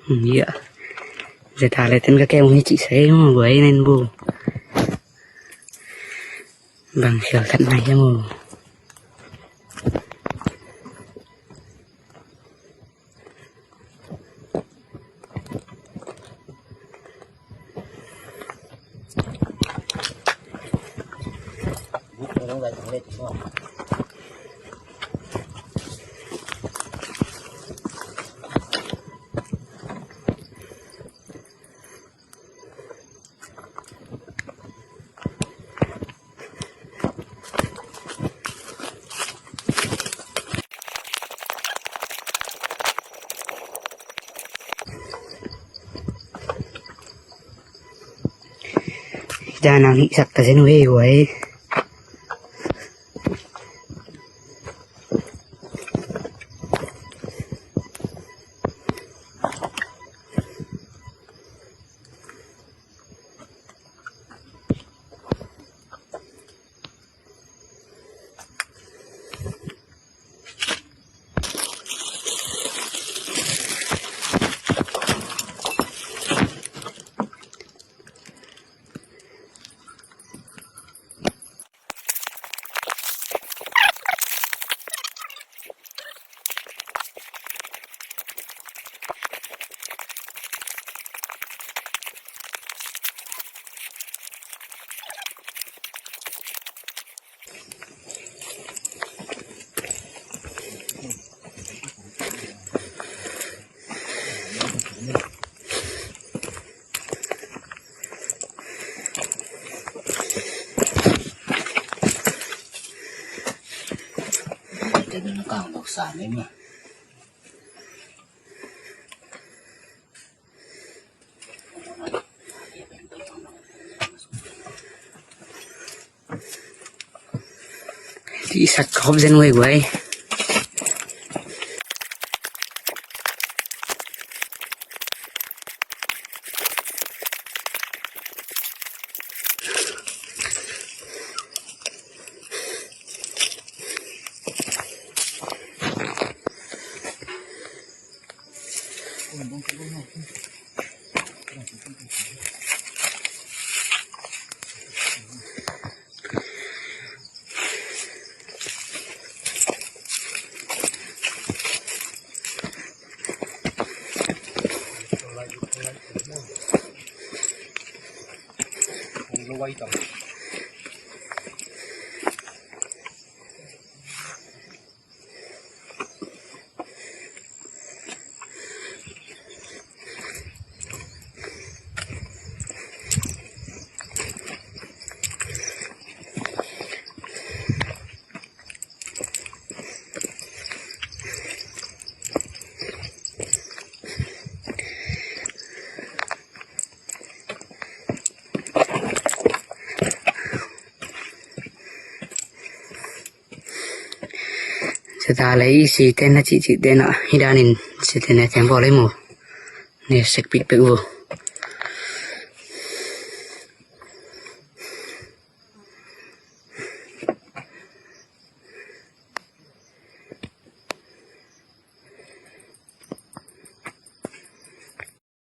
Iya. Giờ thả lại tên các em như chị thấy mà bữa ấy nên bù. Bằng kiểu thật này cho mù. Ra nào nghĩ sặc ta sẽ nuôi của ấy. Nó còn độc sản đấy mà. Đi sạch hộp dân nuôi của ấy. Nó quay tầm. Giờ ta lấy xì tên là chị tên ạ. Hi đa nên xì tên này thèm vào lấy mù. Nè sạch bịt bự vô.